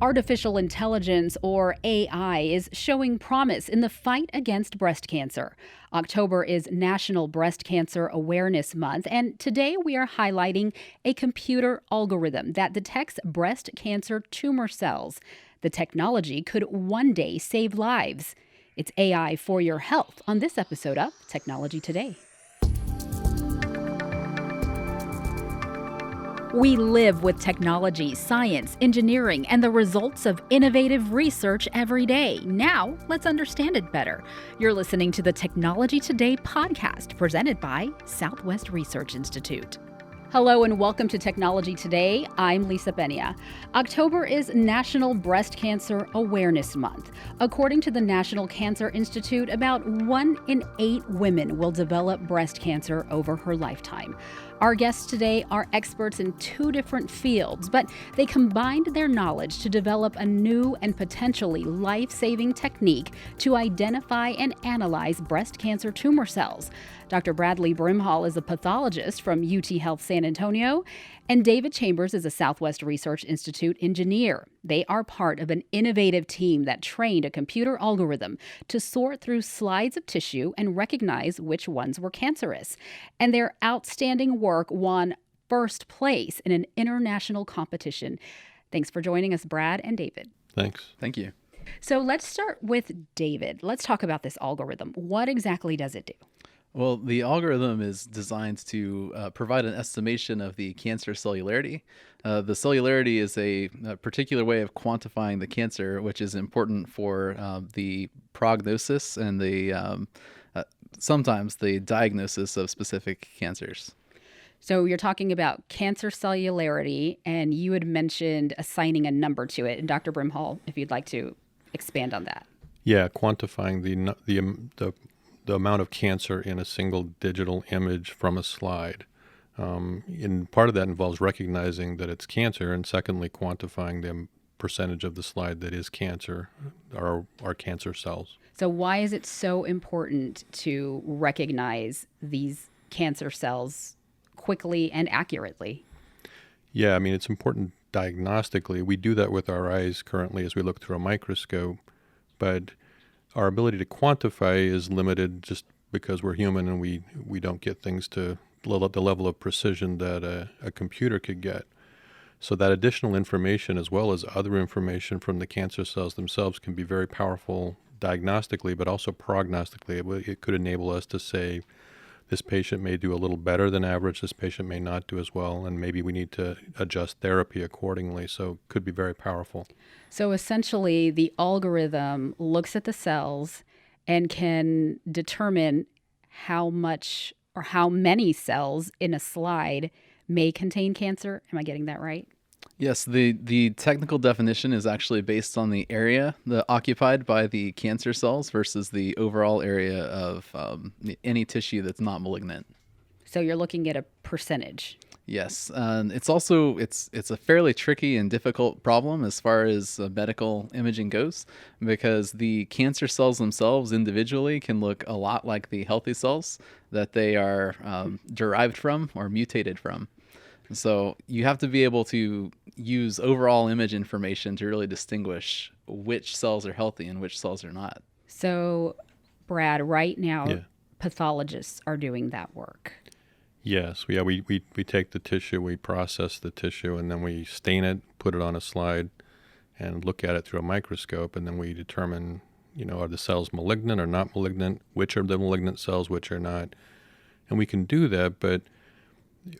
Artificial intelligence, or AI, is showing promise in the fight against breast cancer. October is National Breast Cancer Awareness Month, and today we are highlighting a computer algorithm that detects breast cancer tumor cells. The technology could one day save lives. It's AI for your health on this episode of Technology Today. We live with technology, science, engineering, and the results of innovative research every day. Now, let's understand it better. You're listening to the Technology Today podcast presented by Southwest Research Institute. Hello and welcome to Technology Today. I'm Lisa Benia. October is National Breast Cancer Awareness Month. According to the National Cancer Institute, about 1 in 8 women will develop breast cancer over her lifetime. Our guests today are experts in 2 different fields, but they combined their knowledge to develop a new and potentially life-saving technique to identify and analyze breast cancer tumor cells. Dr. Bradley Brimhall is a pathologist from UT Health San Antonio, and David Chambers is a Southwest Research Institute engineer. They are part of an innovative team that trained a computer algorithm to sort through slides of tissue and recognize which ones were cancerous. And their outstanding work won first place in an international competition. Thanks for joining us, Brad and David. Thanks. Thank you. So let's start with David. Let's talk about this algorithm. What exactly does it do? Well, the algorithm is designed to provide an estimation of the cancer cellularity. The cellularity is a particular way of quantifying the cancer, which is important for the prognosis and the sometimes the diagnosis of specific cancers. So you're talking about cancer cellularity, and you had mentioned assigning a number to it. And Dr. Brimhall, if you'd like to expand on that. Yeah, quantifying the amount of cancer in a single digital image from a slide. And part of that involves recognizing that it's cancer, and secondly, quantifying the percentage of the slide that is cancer, our cancer cells. So why is it so important to recognize these cancer cells quickly and accurately? Yeah, I mean, it's important diagnostically. We do that with our eyes currently as we look through a microscope, but our ability to quantify is limited just because we're human and we don't get things to the level of precision that a computer could get. So that additional information, as well as other information from the cancer cells themselves, can be very powerful diagnostically, but also prognostically. It could enable us to say, this patient may do a little better than average, this patient may not do as well, and maybe we need to adjust therapy accordingly. So it could be very powerful. So essentially, the algorithm looks at the cells and can determine how much or how many cells in a slide may contain cancer. Am I getting that right? Yes, the technical definition is actually based on the area occupied by the cancer cells versus the overall area of any tissue that's not malignant. So you're looking at a percentage. Yes, it's also it's a fairly tricky and difficult problem as far as medical imaging goes, because the cancer cells themselves individually can look a lot like the healthy cells that they are derived from or mutated from. So you have to be able to use overall image information to really distinguish which cells are healthy and which cells are not. So, Brad, right now, pathologists are doing that work. Yes, we take the tissue, we process the tissue, and then we stain it, put it on a slide, and look at it through a microscope, and then we determine, are the cells malignant or not malignant, which are the malignant cells, which are not. And we can do that, but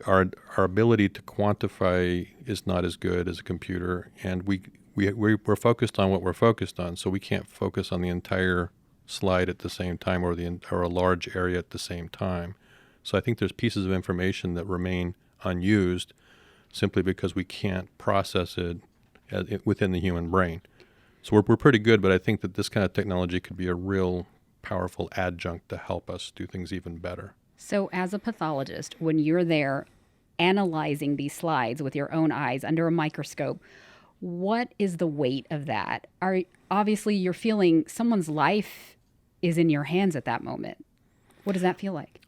our ability to quantify is not as good as a computer, and we're focused on what we're focused on, so we can't focus on the entire slide at the same time or a large area at the same time. So I think there's pieces of information that remain unused simply because we can't process it within the human brain. So we're pretty good, but I think that this kind of technology could be a real powerful adjunct to help us do things even better. So as a pathologist, when you're there analyzing these slides with your own eyes under a microscope, what is the weight of that? Obviously, you're feeling someone's life is in your hands at that moment. What does that feel like?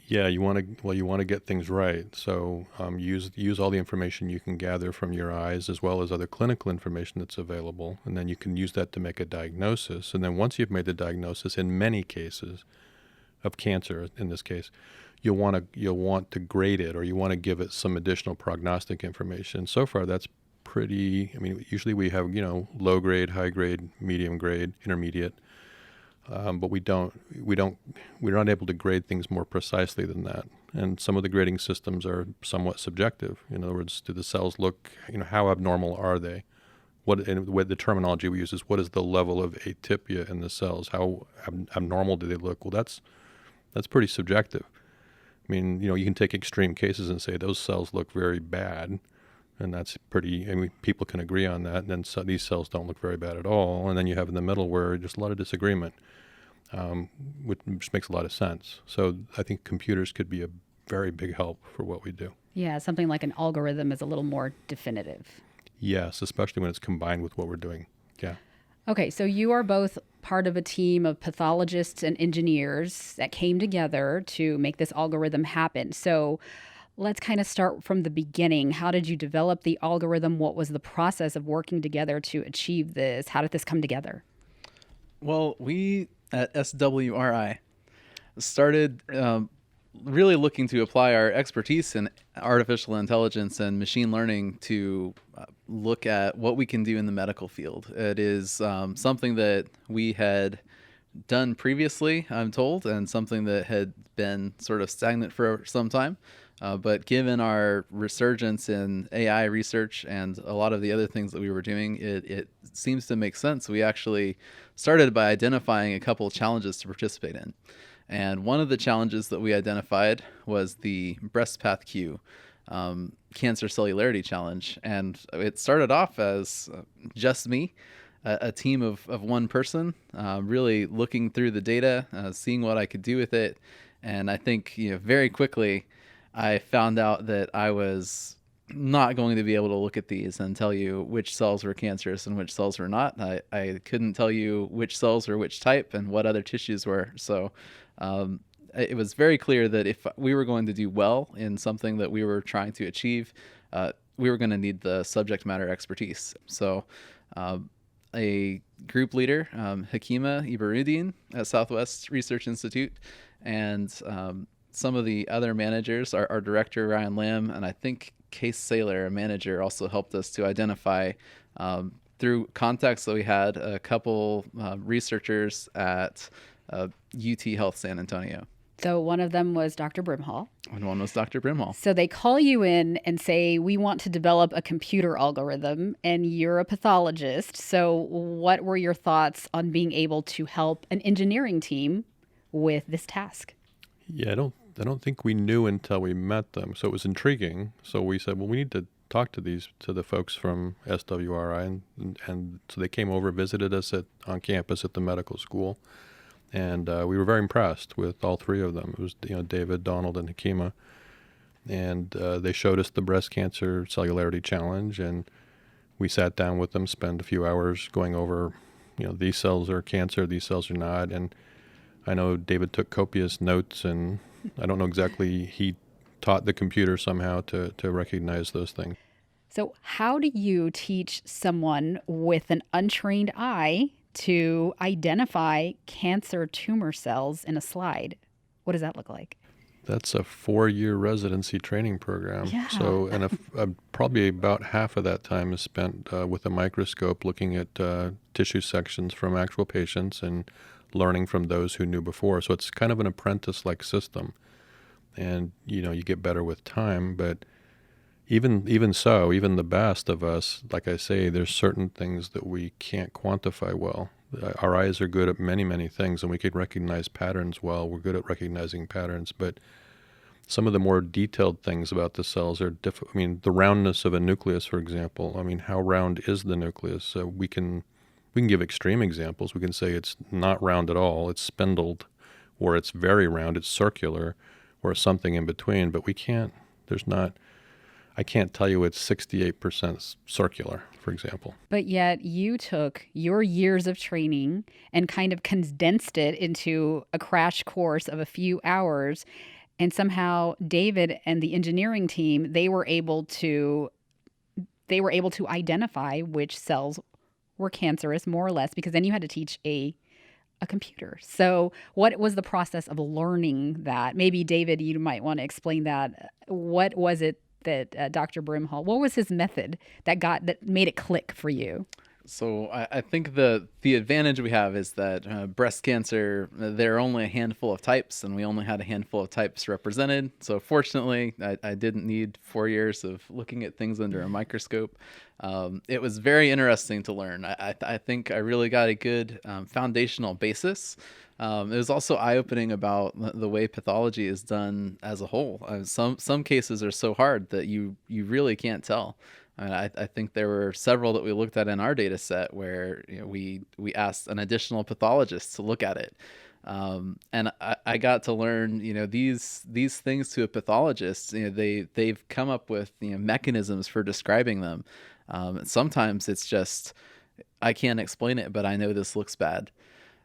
Yeah, you want to get things right. So use all the information you can gather from your eyes, as well as other clinical information that's available, and then you can use that to make a diagnosis. And then once you've made the diagnosis, in many cases of cancer, in this case, you'll want to grade it, or you want to give it some additional prognostic information. So far, that's pretty. I mean, usually we have low grade, high grade, medium grade, intermediate. But we're not able to grade things more precisely than that. And some of the grading systems are somewhat subjective. In other words, do the cells look, how abnormal are they? And the terminology we use is, what is the level of atypia in the cells? How abnormal do they look? Well, that's pretty subjective. I mean, you can take extreme cases and say those cells look very bad, and that's pretty. I mean, people can agree on that. And then these cells don't look very bad at all. And then you have in the middle where there's a lot of disagreement, which makes a lot of sense. So I think computers could be a very big help for what we do. Yeah, something like an algorithm is a little more definitive. Yes, especially when it's combined with what we're doing. Yeah. Okay, so you are both part of a team of pathologists and engineers that came together to make this algorithm happen. So let's kind of start from the beginning. How did you develop the algorithm? What was the process of working together to achieve this? How did this come together? Well, we at SwRI started really looking to apply our expertise in artificial intelligence and machine learning to look at what we can do in the medical field. It is something that we had done previously, I'm told, and something that had been sort of stagnant for some time. But given our resurgence in AI research and a lot of the other things that we were doing, it seems to make sense. We actually started by identifying a couple of challenges to participate in. And one of the challenges that we identified was the BreastPathQ Cancer Cellularity Challenge. And it started off as just me, a team of one person, really looking through the data, seeing what I could do with it. And I think very quickly, I found out that I was not going to be able to look at these and tell you which cells were cancerous and which cells were not. I couldn't tell you which cells were which type and what other tissues were. So it was very clear that if we were going to do well in something that we were trying to achieve, we were going to need the subject matter expertise. So a group leader, Hakima Ibaruddin at Southwest Research Institute, and some of the other managers, our director, Ryan Lamb, and I think Case Saylor, a manager, also helped us to identify, through contacts that we had, a couple researchers at UT Health San Antonio. So one of them was Dr. Brimhall. And one was Dr. Brimhall. So they call you in and say, we want to develop a computer algorithm, and you're a pathologist. So what were your thoughts on being able to help an engineering team with this task? Yeah, I don't think we knew until we met them. So it was intriguing. So we said, well, we need to talk to the folks from SwRI, and so they came over, visited us on campus at the medical school, and we were very impressed with all three of them. It was David, Donald, and Hakima, and they showed us the breast cancer cellularity challenge, and we sat down with them, spent a few hours going over, these cells are cancer, these cells are not, and I know David took copious notes, and I don't know exactly, he taught the computer somehow to recognize those things. So how do you teach someone with an untrained eye to identify cancer tumor cells in a slide? What does that look like? That's a 4-year residency training program. Yeah. So, and probably about half of that time is spent with a microscope looking at tissue sections from actual patients and learning from those who knew before. So it's kind of an apprentice-like system. And, you get better with time, but even so, even the best of us, like I say, there's certain things that we can't quantify well. Our eyes are good at many, many things, and we can recognize patterns well. We're good at recognizing patterns, but some of the more detailed things about the cells are difficult. I mean, the roundness of a nucleus, for example. I mean, how round is the nucleus? So we can give extreme examples. We can say it's not round at all, it's spindled, or it's very round, it's circular, or something in between, but I can't tell you it's 68% circular, for example. But yet you took your years of training and kind of condensed it into a crash course of a few hours And somehow David and the engineering team, they were able to identify which cells were cancerous, more or less, because then you had to teach a computer. So what was the process of learning that? Maybe David, you might want to explain that. What was it that Dr. Brimhall, what was his method that made it click for you? So I think the advantage we have is that breast cancer, there are only a handful of types, and we only had a handful of types represented. So fortunately, I didn't need 4 years of looking at things under a microscope. It was very interesting to learn. I think I really got a good foundational basis. It was also eye-opening about the way pathology is done as a whole. Some cases are so hard that you really can't tell. I think there were several that we looked at in our data set where we asked an additional pathologist to look at it. And I got to learn, these things to a pathologist, they've come up with mechanisms for describing them. Sometimes it's just, I can't explain it, but I know this looks bad.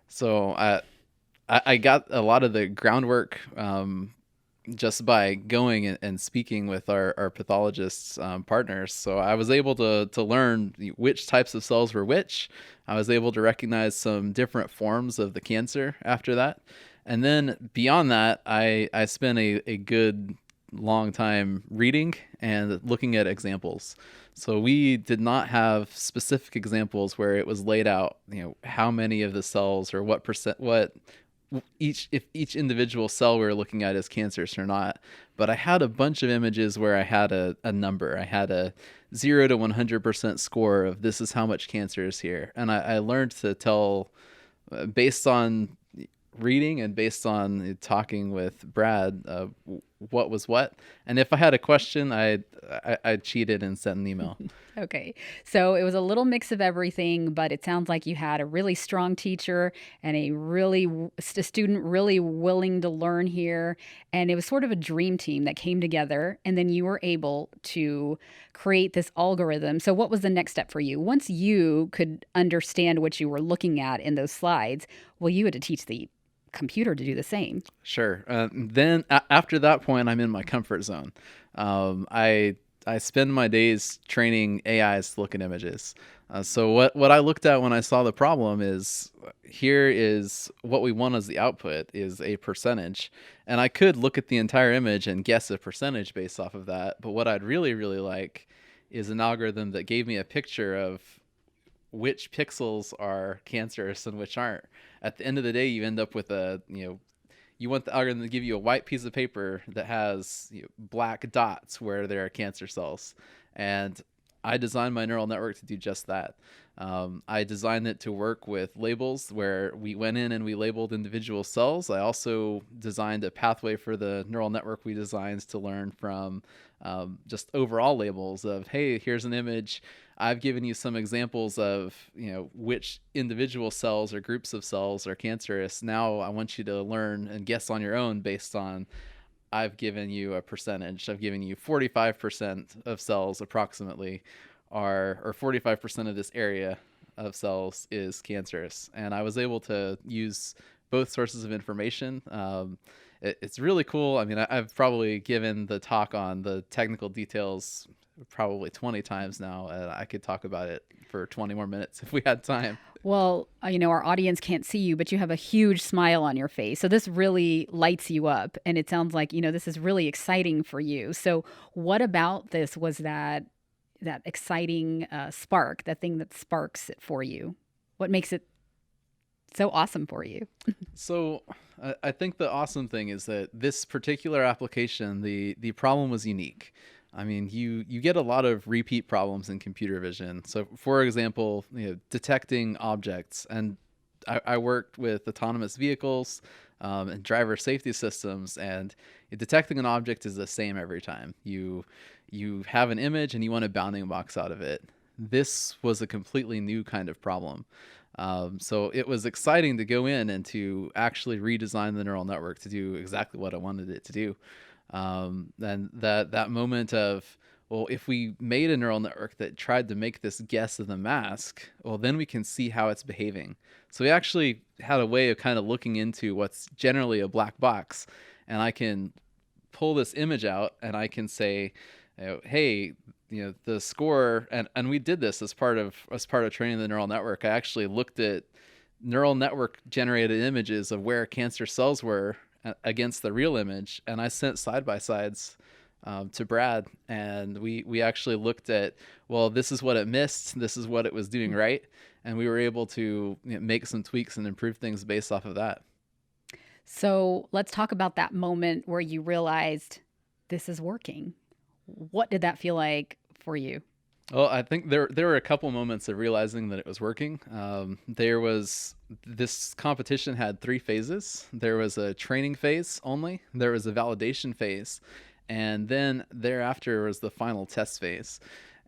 So I got a lot of the groundwork just by going and speaking with our pathologists partners. So I was able to learn which types of cells were which. I was able to recognize some different forms of the cancer after that. And then beyond that, I spent a good long time reading and looking at examples. So we did not have specific examples where it was laid out, how many of the cells or what if each individual cell we were looking at is cancerous or not. But I had a bunch of images where I had a number. I had a 0 to 100% score of this is how much cancer is here. And I learned to tell, based on reading and based on talking with Brad, what was what. And if I had a question, I cheated and sent an email. Okay. So it was a little mix of everything, but it sounds like you had a really strong teacher and a student really willing to learn here. And it was sort of a dream team that came together, and then you were able to create this algorithm. So what was the next step for you? Once you could understand what you were looking at in those slides, well, you had to teach the computer to do the same. Sure. Then after that point, I'm in my comfort zone. I spend my days training AIs to look at images. So what I looked at when I saw the problem is, here is what we want as the output is a percentage. And I could look at the entire image and guess a percentage based off of that. But what I'd really, really like is an algorithm that gave me a picture of which pixels are cancerous and which aren't. At the end of the day, you end up with you want the algorithm to give you a white piece of paper that has black dots where there are cancer cells. And I designed my neural network to do just that. I designed it to work with labels where we went in and we labeled individual cells. I also designed a pathway for the neural network we designed to learn from just overall labels of, hey, here's an image. I've given you some examples of, which individual cells or groups of cells are cancerous. Now I want you to learn and guess on your own based on, I've given you a percentage. I've given you 45% of cells approximately or 45% of this area of cells is cancerous. And I was able to use both sources of information. It's really cool. I mean, I've probably given the talk on the technical details probably 20 times now. I could talk about it for 20 more minutes if we had time. Well, our audience can't see you, but you have a huge smile on your face. So this really lights you up. And it sounds like, this is really exciting for you. So what about this was that exciting spark, that thing that sparks it for you? What makes it so awesome for you? So I think the awesome thing is that this particular application, the problem was unique. I mean, you get a lot of repeat problems in computer vision. So, for example, detecting objects. And I worked with autonomous vehicles and driver safety systems, and detecting an object is the same every time. You have an image and you want a bounding box out of it. This was a completely new kind of problem. So it was exciting to go in and to actually redesign the neural network to do exactly what I wanted it to do. And that moment of, well, if we made a neural network that tried to make this guess of the mask, well, then we can see how it's behaving. So we actually had a way of kind of looking into what's generally a black box, and I can pull this image out and I can say, hey, the score, and we did this as part of training the neural network. I actually looked at neural network generated images of where cancer cells were against the real image, and I sent side by sides to Brad, and we actually looked at, well, this is what it missed, this is what it was doing right, and we were able to make some tweaks and improve things based off of that. So let's talk about that moment where you realized this is working. What did that feel like for you? Well, I think there were a couple moments of realizing that it was working. This competition had 3 phases. There was a training phase only, there was a validation phase, and then thereafter was the final test phase.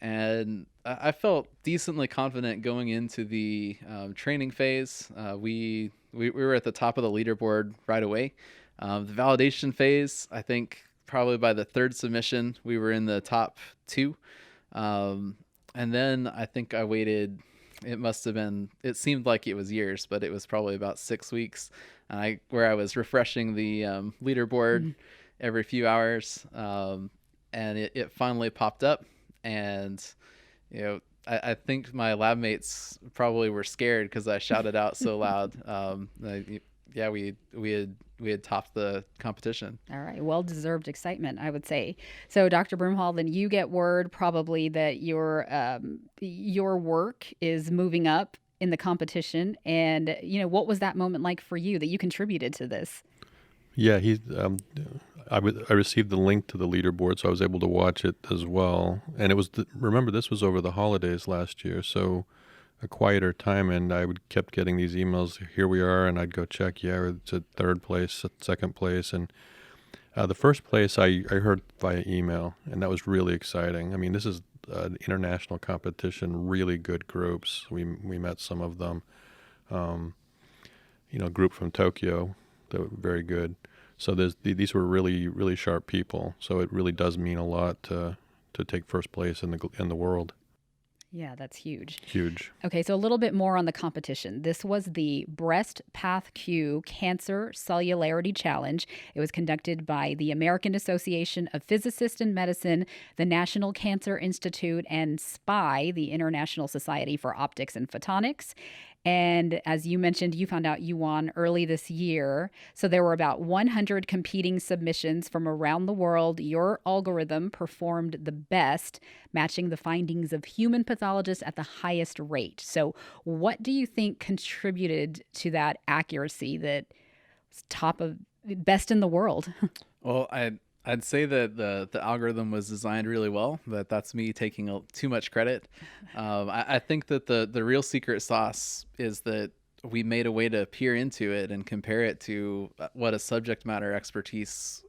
And I felt decently confident going into the training phase. We were at the top of the leaderboard right away. The validation phase, I think probably by the 3rd submission, we were in the top 2. And then I think I waited, it seemed like it was years, but it was probably about 6 weeks, where I was refreshing the leaderboard every few hours. And it finally popped up. And, I think my lab mates probably were scared because I shouted out so loud. We had topped the competition. All right. Well-deserved excitement, I would say. So, Dr. Brimhall, then you get word probably that your work is moving up in the competition. And, what was that moment like for you that you contributed to this? Yeah, I received the link to the leaderboard, so I was able to watch it as well. And it was remember, this was over the holidays last year, so a quieter time, and I kept getting these emails. Here we are, and I'd go check. Yeah, it's at 3rd place, 2nd place, and the 1st place I heard via email, and that was really exciting. I mean, this is an international competition, really good groups. We met some of them. A group from Tokyo that were very good. So these were really, really sharp people. So it really does mean a lot to take 1st place in the world. Yeah, that's huge. Huge. Okay, so a little bit more on the competition. This was the Breast PathQ Cancer Cellularity Challenge. It was conducted by the American Association of Physicists in Medicine, the National Cancer Institute, and SPI, the International Society for Optics and Photonics. And as you mentioned, you found out you won early this year. So there were about 100 competing submissions from around the world. Your algorithm performed the best, matching the findings of human pathologists at the highest rate. So what do you think contributed to that accuracy that was best in the world? Well, I'd say that the algorithm was designed really well, but that's me taking too much credit. I think that the real secret sauce is that we made a way to peer into it and compare it to what a subject matter expertise,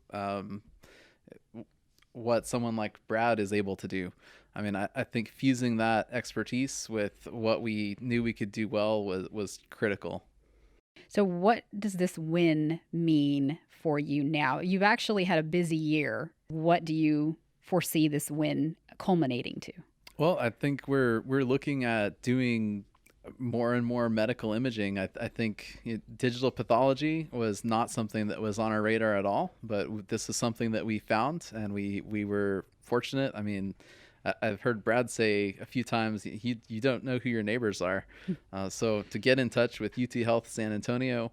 what someone like Brad is able to do. I mean, I think fusing that expertise with what we knew we could do well was critical. So what does this win mean for you now? You've actually had a busy year. What do you foresee this win culminating to? Well, I think we're looking at doing more and more medical imaging. I think digital pathology was not something that was on our radar at all, but this is something that we found, and we were fortunate. I mean, I've heard Brad say a few times, you don't know who your neighbors are. So to get in touch with UT Health San Antonio,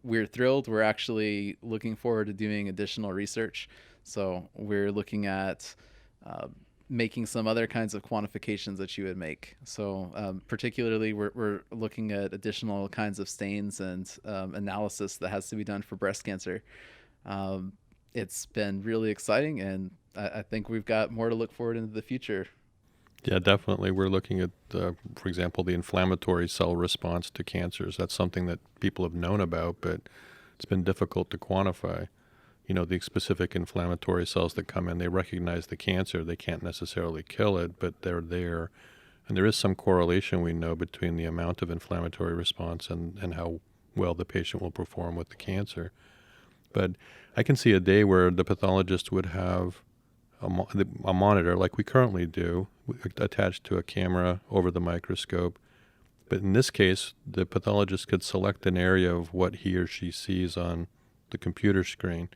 we're thrilled. We're actually looking forward to doing additional research. So we're looking at making some other kinds of quantifications that you would make. So particularly, we're looking at additional kinds of stains and analysis that has to be done for breast cancer. It's been really exciting, and I think we've got more to look forward into the future. Yeah, definitely. We're looking at, for example, the inflammatory cell response to cancers. That's something that people have known about, but it's been difficult to quantify. The specific inflammatory cells that come in, they recognize the cancer. They can't necessarily kill it, but they're there. And there is some correlation, we know, between the amount of inflammatory response and how well the patient will perform with the cancer. But I can see a day where the pathologist would have a monitor like we currently do, attached to a camera over the microscope. But in this case, the pathologist could select an area of what he or she sees on the computer screen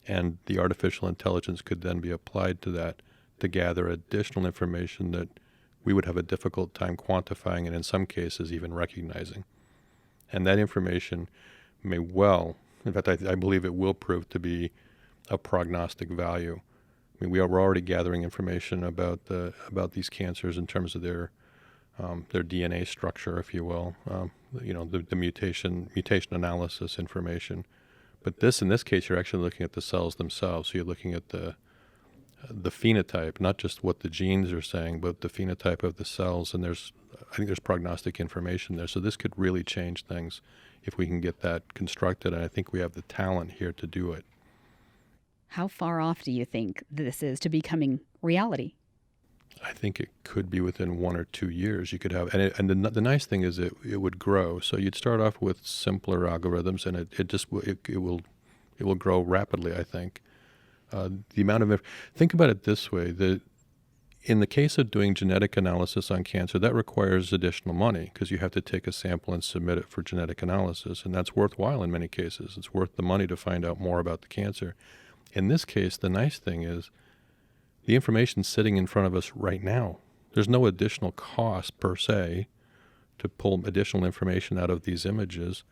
And the artificial intelligence could then be applied to that to gather additional information that we would have a difficult time quantifying and in some cases even recognizing. And that information may well, in fact, I believe it will prove to be a prognostic value. I mean, we're already gathering information about these cancers in terms of their DNA structure, if you will, the mutation analysis information. But in this case, you're actually looking at the cells themselves. So you're looking at the phenotype, not just what the genes are saying, but the phenotype of the cells. And I think there's prognostic information there. So this could really change things if we can get that constructed. And I think we have the talent here to do it. How far off do you think this is to becoming reality? I think it could be within 1 or 2 years. You could have, and the nice thing is it would grow. So you'd start off with simpler algorithms, and it will grow rapidly. I think the amount of think about it this way: in the case of doing genetic analysis on cancer, that requires additional money because you have to take a sample and submit it for genetic analysis, and that's worthwhile in many cases. It's worth the money to find out more about the cancer. In this case, the nice thing is the information's sitting in front of us right now. There's no additional cost per se to pull additional information out of these images.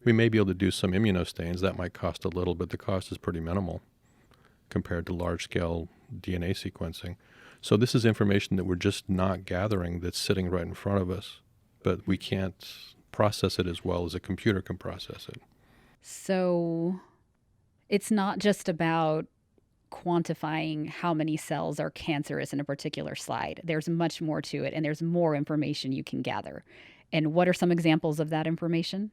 We may be able to do some immunostains. That might cost a little, but the cost is pretty minimal compared to large-scale DNA sequencing. So this is information that we're just not gathering that's sitting right in front of us, but we can't process it as well as a computer can process it. So it's not just about quantifying how many cells are cancerous in a particular slide. There's much more to it, and there's more information you can gather. And what are some examples of that information?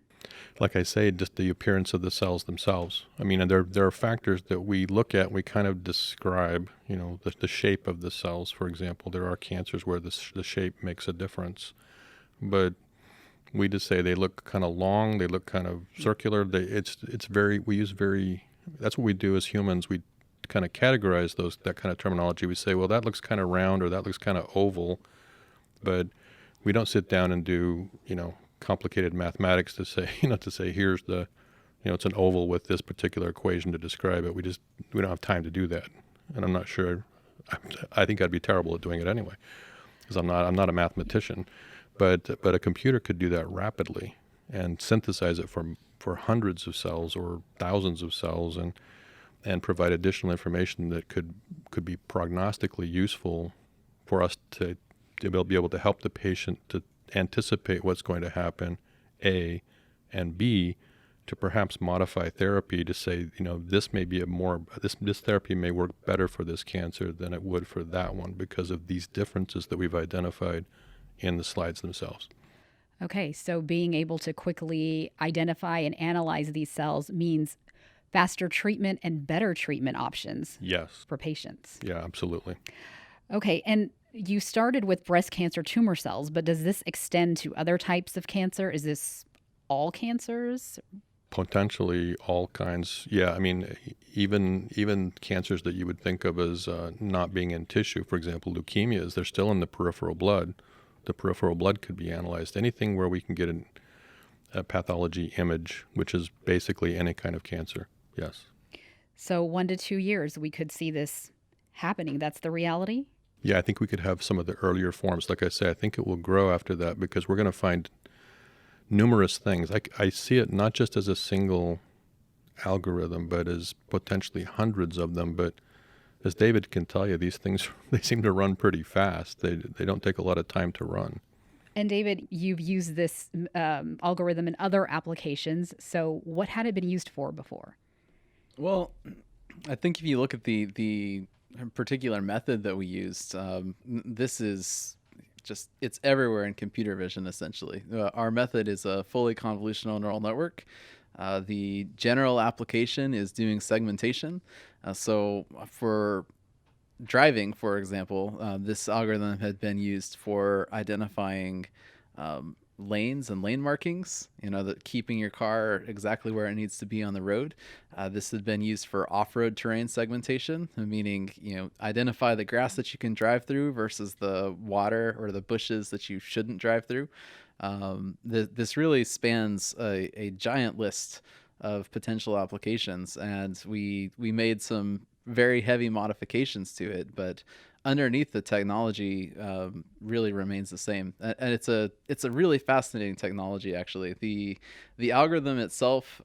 Like I say, just the appearance of the cells themselves. I mean, there are factors that we look at, we kind of describe, the shape of the cells, for example. There are cancers where the shape makes a difference. But we just say they look kind of long, they look kind of circular. That's what we do as humans. We kind of categorize that kind of terminology. We say, well, that looks kind of round or that looks kind of oval, but we don't sit down and do, complicated mathematics to say, here's it's an oval with this particular equation to describe it. We don't have time to do that. And I'm not sure, I think I'd be terrible at doing it anyway, because I'm not a mathematician, but a computer could do that rapidly and synthesize it for hundreds of cells or thousands of cells and provide additional information that could be prognostically useful for us to be able to help the patient to anticipate what's going to happen, A, and B, to perhaps modify therapy to say, this may be this therapy may work better for this cancer than it would for that one because of these differences that we've identified in the slides themselves. Okay, so being able to quickly identify and analyze these cells means faster treatment and better treatment options. Yes. For patients. Yeah, absolutely. Okay, and you started with breast cancer tumor cells, but does this extend to other types of cancer? Is this all cancers? Potentially all kinds. Yeah, I mean, even cancers that you would think of as not being in tissue, for example, leukemias, they're still in the peripheral blood. The peripheral blood could be analyzed. Anything where we can get a pathology image, which is basically any kind of cancer. Yes. So 1 to 2 years, we could see this happening. That's the reality? Yeah, I think we could have some of the earlier forms. Like I say, I think it will grow after that because we're going to find numerous things. I see it not just as a single algorithm, but as potentially hundreds of them. But as David can tell you, these things, they seem to run pretty fast. They don't take a lot of time to run. And David, you've used this algorithm in other applications. So what had it been used for before? Well, I think if you look at the particular method that we used, this is just, it's everywhere in computer vision, essentially. Our method is a fully convolutional neural network. The general application is doing segmentation. So for driving, for example, this algorithm had been used for identifying lanes and lane markings, keeping your car exactly where it needs to be on the road. This had been used for off-road terrain segmentation, meaning, identify the grass that you can drive through versus the water or the bushes that you shouldn't drive through. This really spans a giant list of potential applications, and we made some very heavy modifications to it, but underneath the technology really remains the same. And it's a really fascinating technology, actually. The algorithm itself,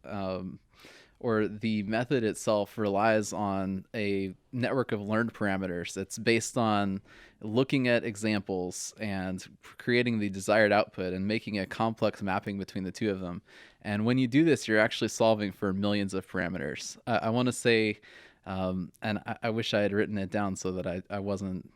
or the method itself, relies on a network of learned parameters. It's based on looking at examples and creating the desired output and making a complex mapping between the two of them. And when you do this, you're actually solving for millions of parameters. I want to say, and I wish I had written it down so that I wasn't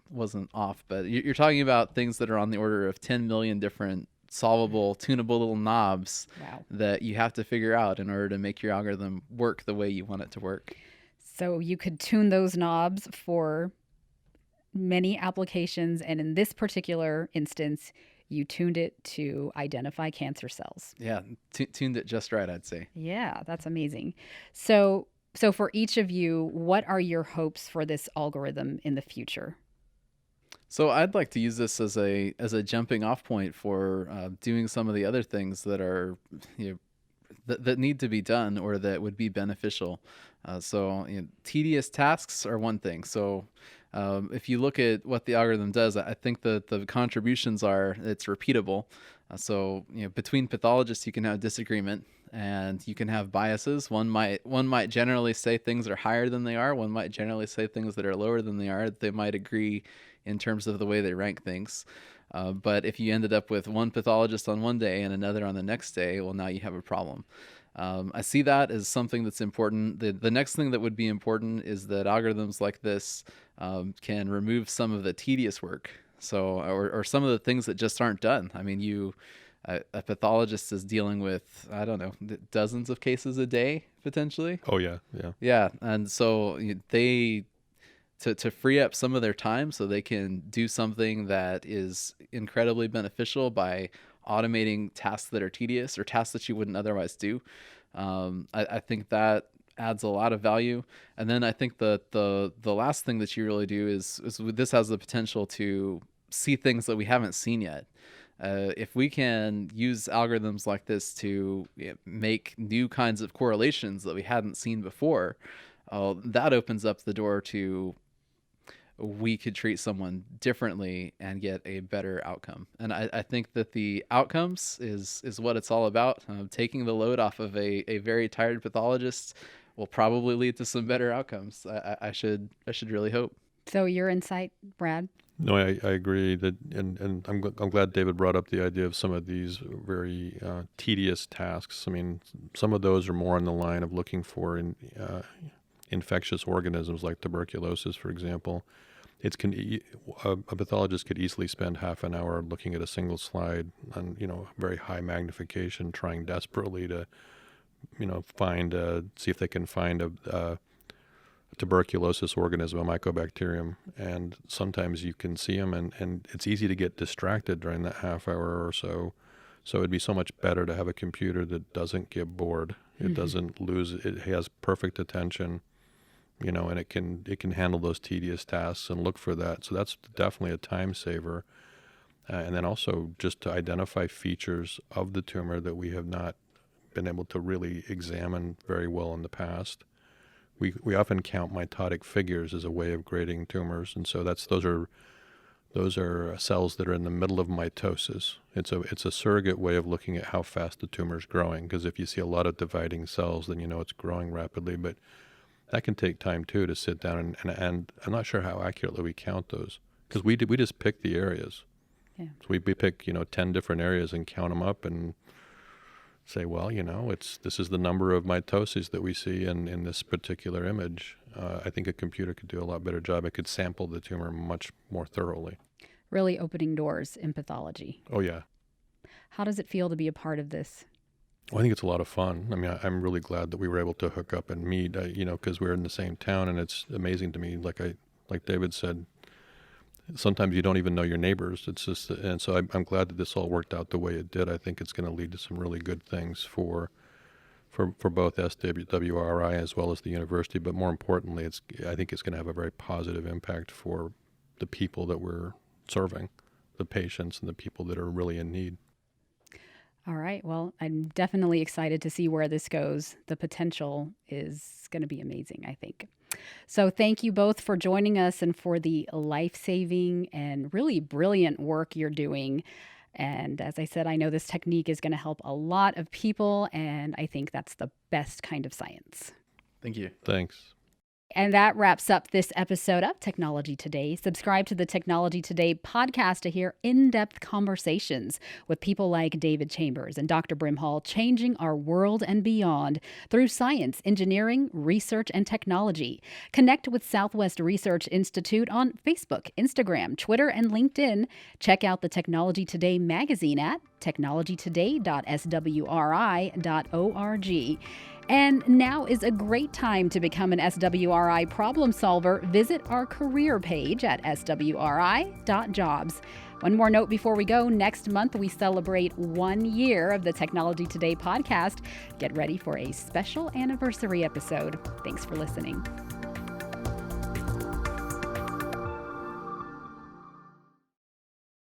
off, but you're talking about things that are on the order of 10 million different solvable, tunable little knobs. Wow. That you have to figure out in order to make your algorithm work the way you want it to work. So you could tune those knobs for many applications, and in this particular instance, you tuned it to identify cancer cells. Yeah, tuned it just right, I'd say. Yeah, that's amazing. So for each of you, what are your hopes for this algorithm in the future? So I'd like to use this as a jumping off point for doing some of the other things that are, you know, that need to be done or that would be beneficial. So tedious tasks are one thing. So if you look at what the algorithm does, I think that the contributions are it's repeatable. So between pathologists, you can have disagreement and you can have biases. One might generally say things are higher than they are. One might generally say things that are lower than they are. They might agree in terms of the way they rank things. But if you ended up with one pathologist on one day and another on the next day, well, now you have a problem. I see that as something that's important. The next thing that would be important is that algorithms like this can remove some of the tedious work. So, or some of the things that just aren't done. I mean, a pathologist is dealing with, I don't know, dozens of cases a day, potentially. Oh, yeah. Yeah. And so to free up some of their time so they can do something that is incredibly beneficial by automating tasks that are tedious or tasks that you wouldn't otherwise do. I think that adds a lot of value. And then I think that the last thing that you really do is this has the potential to see things that we haven't seen yet. If we can use algorithms like this to make new kinds of correlations that we hadn't seen before, that opens up the door to we could treat someone differently and get a better outcome. And I think that the outcomes is what it's all about. Taking the load off of a very tired pathologist will probably lead to some better outcomes. I should really hope. So your insight, Brad? No, I agree that, and I'm glad David brought up the idea of some of these very tedious tasks. I mean, some of those are more on the line of looking for infectious organisms like tuberculosis, for example. A pathologist could easily spend half an hour looking at a single slide on very high magnification, trying desperately to see if they can find a tuberculosis organism, a mycobacterium, and sometimes you can see them, and it's easy to get distracted during that half hour or so. So it'd be so much better to have a computer that doesn't get bored. It doesn't lose. It has perfect attention, and it can handle those tedious tasks and look for that. So that's definitely a time saver. And then also just to identify features of the tumor that we have not been able to really examine very well in the past. We often count mitotic figures as a way of grading tumors, and so those are cells that are in the middle of mitosis. It's a surrogate way of looking at how fast the tumor is growing, because if you see a lot of dividing cells, then it's growing rapidly. But that can take time too to sit down and I'm not sure how accurately we count those, because we just pick the areas. Yeah. So we pick 10 different areas and count them up and say, well, this is the number of mitoses that we see in this particular image. I think a computer could do a lot better job. It could sample the tumor much more thoroughly. Really opening doors in pathology. Oh, yeah. How does it feel to be a part of this? Well, I think it's a lot of fun. I mean, I'm really glad that we were able to hook up and meet, because we're in the same town, and it's amazing to me. Like David said, sometimes you don't even know your neighbors. It's just, and so I'm glad that this all worked out the way it did. I think it's going to lead to some really good things for both SwRI as well as the university. But more importantly, I think it's going to have a very positive impact for the people that we're serving, the patients and the people that are really in need. All right. Well, I'm definitely excited to see where this goes. The potential is going to be amazing, I think. So thank you both for joining us and for the life-saving and really brilliant work you're doing. And as I said, I know this technique is going to help a lot of people, and I think that's the best kind of science. Thank you. Thanks. And that wraps up this episode of Technology Today. Subscribe to the Technology Today podcast to hear in-depth conversations with people like David Chambers and Dr. Brimhall, changing our world and beyond through science, engineering, research, and technology. Connect with Southwest Research Institute on Facebook, Instagram, Twitter, and LinkedIn. Check out the Technology Today magazine at technologytoday.swri.org. And now is a great time to become an SwRI problem solver. Visit our career page at swri.jobs. One more note before we go. Next month, we celebrate 1 year of the Technology Today podcast. Get ready for a special anniversary episode. Thanks for listening.